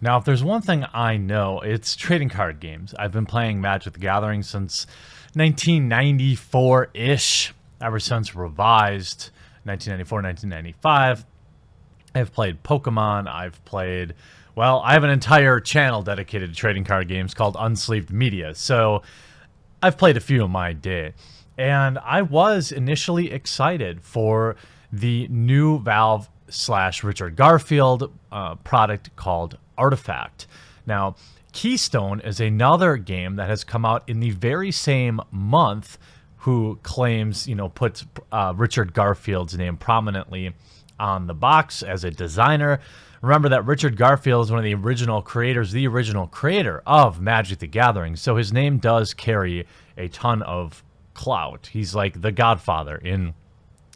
Now, if there's one thing I know, it's trading card games. I've been playing Magic the Gathering since 1994-ish, ever since revised 1994, 1995. I've played Pokemon. I have an entire channel dedicated to trading card games called Unsleeved Media. So I've played a few in my day. And I was initially excited for the new Valve / Richard Garfield product called Artifact. Now, Keystone is another game that has come out in the very same month who claims, puts Richard Garfield's name prominently on the box as a designer. Remember that Richard Garfield is one of the original creators, the original creator of Magic the Gathering. So his name does carry a ton of clout. He's like the godfather in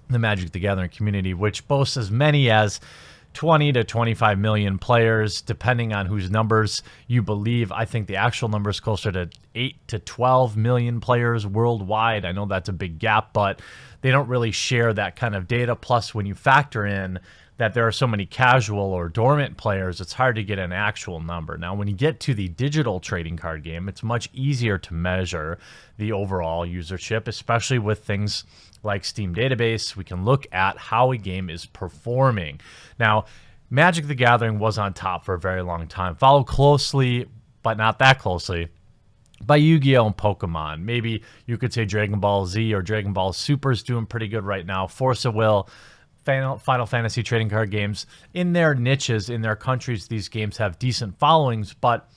the Magic the Gathering community, which boasts as many as 20 to 25 million players, depending on whose numbers you believe. I think the actual number is closer to 8 to 12 million players worldwide. I know that's a big gap, but they don't really share that kind of data. Plus, when you factor in that there are so many casual or dormant players, it's hard to get an actual number. Now, when you get to the digital trading card game, it's much easier to measure the overall usership, especially with things like Steam Database. We can look at how a game is performing. Now, Magic the Gathering was on top for a very long time, followed closely, but not that closely, by Yu-Gi-Oh! And Pokemon. Maybe you could say Dragon Ball Z or Dragon Ball Super is doing pretty good right now. Force of Will, Final Fantasy trading card games. In their niches, in their countries, these games have decent followings, but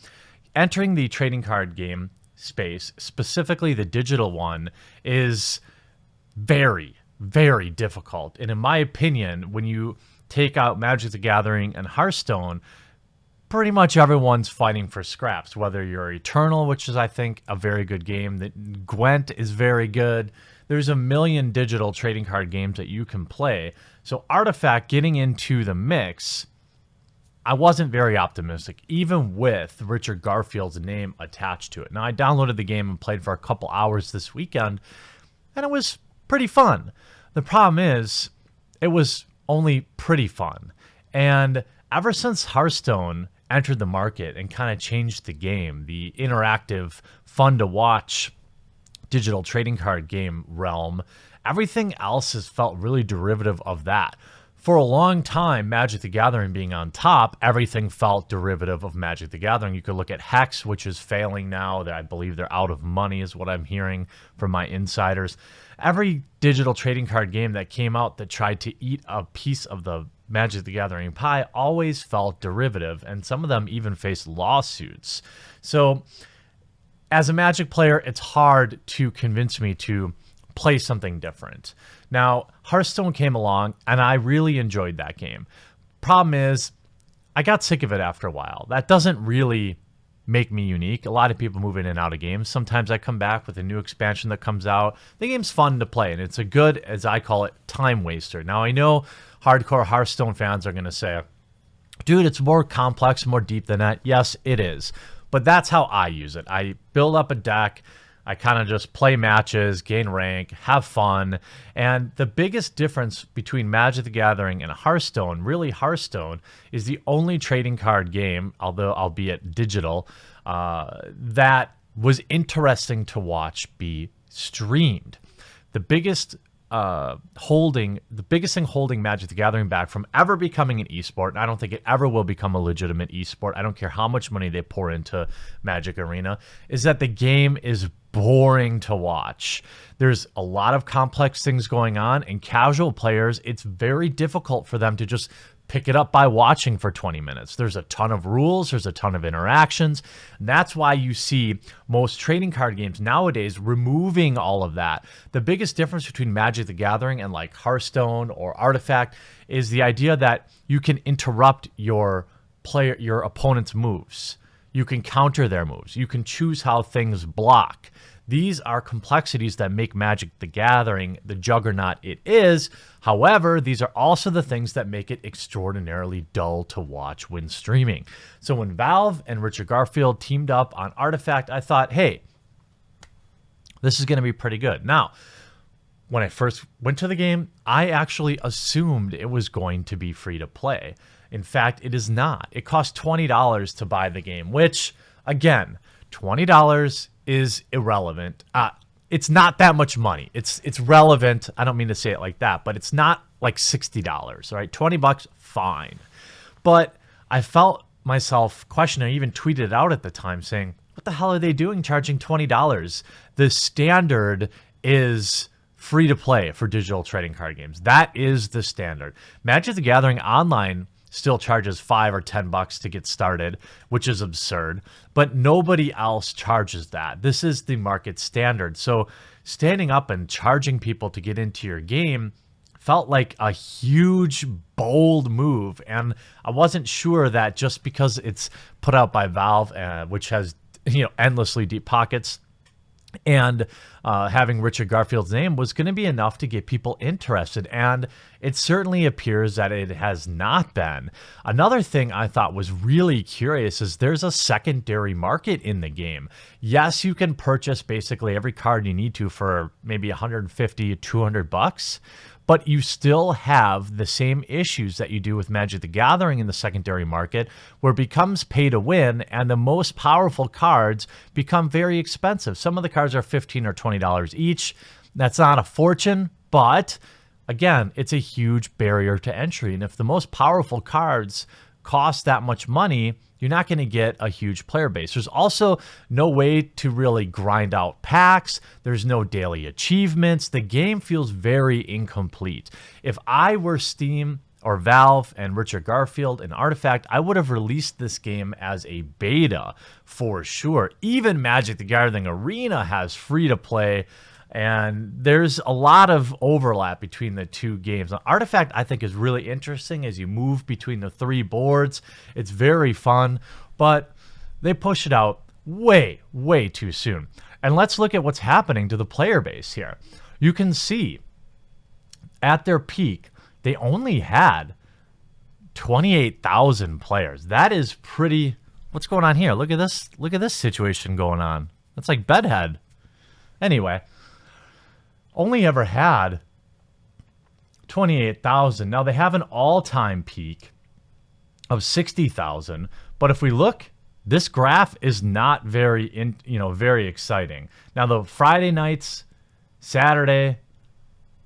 entering the trading card game space, specifically the digital one, is very, very difficult. And in my opinion, when you take out Magic the Gathering and Hearthstone, pretty much everyone's fighting for scraps, whether you're Eternal, which is, I think, a very good game. That Gwent is very good. There's a million digital trading card games that you can play. So Artifact getting into the mix, I wasn't very optimistic, even with Richard Garfield's name attached to it. Now, I downloaded the game and played for a couple hours this weekend, and it was pretty fun. The problem is, it was only pretty fun. And ever since Hearthstone entered the market and kind of changed the game, the interactive, fun-to-watch digital trading card game realm, everything else has felt really derivative of that. For a long time, Magic the Gathering being on top, everything felt derivative of Magic the Gathering. You could look at Hex, which is failing now. I believe they're out of money is what I'm hearing from my insiders. Every digital trading card game that came out that tried to eat a piece of the Magic the Gathering pie always felt derivative, and some of them even faced lawsuits. So as a Magic player, it's hard to convince me to play something different. Now, Hearthstone came along, and I really enjoyed that game. Problem is, I got sick of it after a while. That doesn't really make me unique. A lot of people move in and out of games. Sometimes I come back with a new expansion that comes out. The game's fun to play, and it's a good, as I call it, time waster. Now, I know hardcore Hearthstone fans are going to say, dude, it's more complex, more deep than that. Yes, it is. But that's how I use it. I build up a deck. I kind of just play matches, gain rank, have fun. And the biggest difference between Magic the Gathering and Hearthstone, really Hearthstone, is the only trading card game, although albeit digital, that was interesting to watch be streamed. The biggest thing holding Magic the Gathering back from ever becoming an esport, and I don't think it ever will become a legitimate esport, I don't care how much money they pour into Magic Arena, is that the game is boring to watch. There's a lot of complex things going on, and casual players, it's very difficult for them to just pick it up by watching for 20 minutes. There's a ton of rules, there's a ton of interactions, and that's why you see most trading card games nowadays removing all of that. The biggest difference between Magic the Gathering and like Hearthstone or Artifact is the idea that you can interrupt your opponent's moves. You can counter their moves. You can choose how things block. These are complexities that make Magic the Gathering the juggernaut it is. However, these are also the things that make it extraordinarily dull to watch when streaming. So when Valve and Richard Garfield teamed up on Artifact, I thought, hey, this is going to be pretty good. Now, when I first went to the game, I actually assumed it was going to be free to play. In fact, it is not. It costs $20 to buy the game, which, again, $20 is irrelevant. It's not that much money. It's relevant. I don't mean to say it like that, but it's not like $60, right? $20, fine. But I felt myself questioning. I even tweeted it out at the time saying, what the hell are they doing charging $20? The standard is free to play for digital trading card games. That is the standard. Magic the Gathering Online still charges $5 or $10 to get started, which is absurd, but nobody else charges that. This is the market standard. So standing up and charging people to get into your game felt like a huge, bold move. And I wasn't sure that just because it's put out by Valve, which has, endlessly deep pockets, and having Richard Garfield's name was going to be enough to get people interested. And it certainly appears that it has not been. Another thing I thought was really curious is there's a secondary market in the game. Yes, you can purchase basically every card you need to for maybe $150, $200, but you still have the same issues that you do with Magic the Gathering in the secondary market, where it becomes pay to win, and the most powerful cards become very expensive. Some of the cards are $15 or $20 each. That's not a fortune, but again, it's a huge barrier to entry. And if the most powerful cards cost that much money, you're not going to get a huge player base. There's also no way to really grind out packs. There's no daily achievements. The game feels very incomplete. If I were Steam or Valve and Richard Garfield and Artifact, I would have released this game as a beta for sure. Even Magic the Gathering Arena has free to play, and there's a lot of overlap between the two games. Now, Artifact, I think, is really interesting as you move between the three boards. It's very fun, but they push it out way, way too soon. And let's look at what's happening to the player base here. You can see at their peak, they only had 28,000 players. That is pretty... What's going on here? Look at this. Look at this situation going on. That's like bedhead. Anyway, only ever had 28,000. Now they have an all-time peak of 60,000, but if we look, this graph is not very very exciting. Now the Friday nights, Saturday,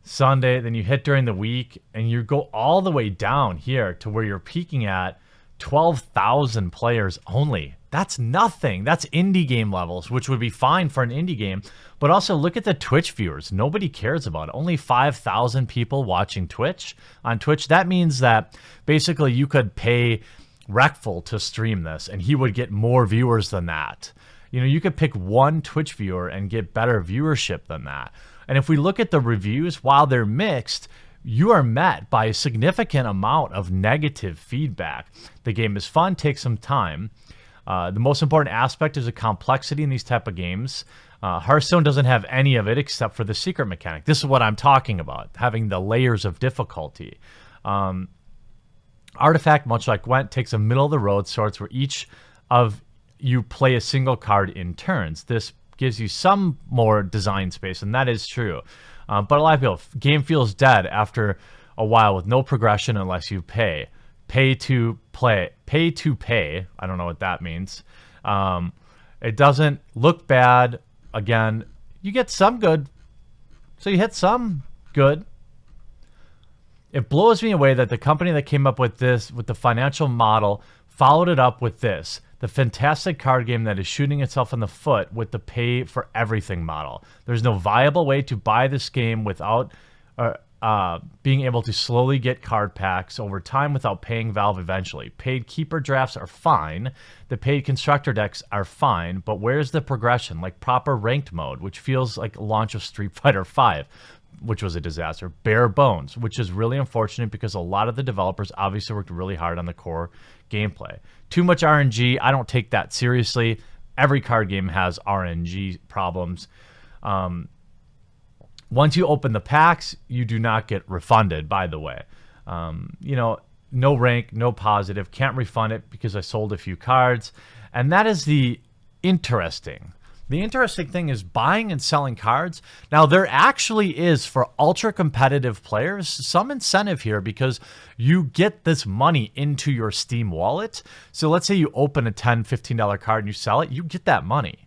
Sunday, then you hit during the week, and you go all the way down here to where you're peaking at 12,000 players only. That's nothing. That's indie game levels, which would be fine for an indie game. But also look at the Twitch viewers. Nobody cares about it. Only 5,000 people watching Twitch. On Twitch, that means that basically you could pay Reckful to stream this, and he would get more viewers than that. You could pick one Twitch viewer and get better viewership than that. And if we look at the reviews, while they're mixed, you are met by a significant amount of negative feedback. The game is fun, takes some time. The most important aspect is the complexity in these type of games. Hearthstone doesn't have any of it except for the secret mechanic. This is what I'm talking about, having the layers of difficulty. Artifact, much like Gwent, takes a middle-of-the-road sorts where each of you play a single card in turns. This gives you some more design space, and that is true. But a lot of people, game feels dead after a while with no progression unless you pay. Pay to play. Pay to pay. I don't know what that means. It doesn't look bad. Again, you get some good. So you hit some good. It blows me away that the company that came up with this, with the financial model, followed it up with this. The fantastic card game that is shooting itself in the foot with the pay for everything model. There's no viable way to buy this game without being able to slowly get card packs over time without paying Valve eventually. Paid keeper drafts are fine. The paid constructor decks are fine, but where's the progression? Like proper ranked mode, which feels like a launch of Street Fighter V, which was a disaster. Bare bones, which is really unfortunate because a lot of the developers obviously worked really hard on the core gameplay. Too much RNG, I don't take that seriously. Every card game has RNG problems. Once you open the packs, you do not get refunded, by the way. No rank, no positive, can't refund it because I sold a few cards. And that is the interesting The interesting thing is buying and selling cards. Now, there actually is, for ultra competitive players, some incentive here because you get this money into your Steam wallet. So let's say you open a $10, $15 card and you sell it, you get that money.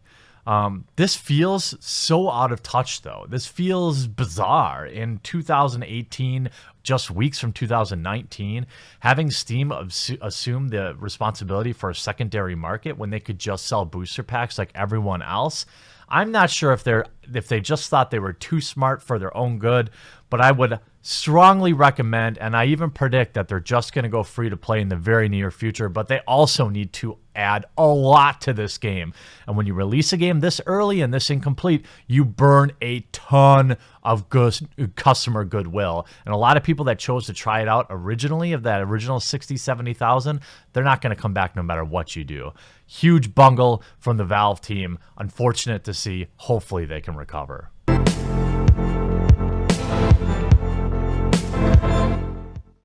This feels so out of touch, though. This feels bizarre in 2018, just weeks from 2019, having Steam assume the responsibility for a secondary market when they could just sell booster packs like everyone else. I'm not sure if they just thought they were too smart for their own good, but I would strongly recommend, and I even predict that they're just going to go free to play in the very near future, but they also need to add a lot to this game. And when you release a game this early and this incomplete, you burn a ton of customer goodwill. And a lot of people that chose to try it out originally, of that original 60, 70,000, they're not going to come back no matter what you do. Huge bungle from the Valve team. Unfortunate to see. Hopefully they can recover.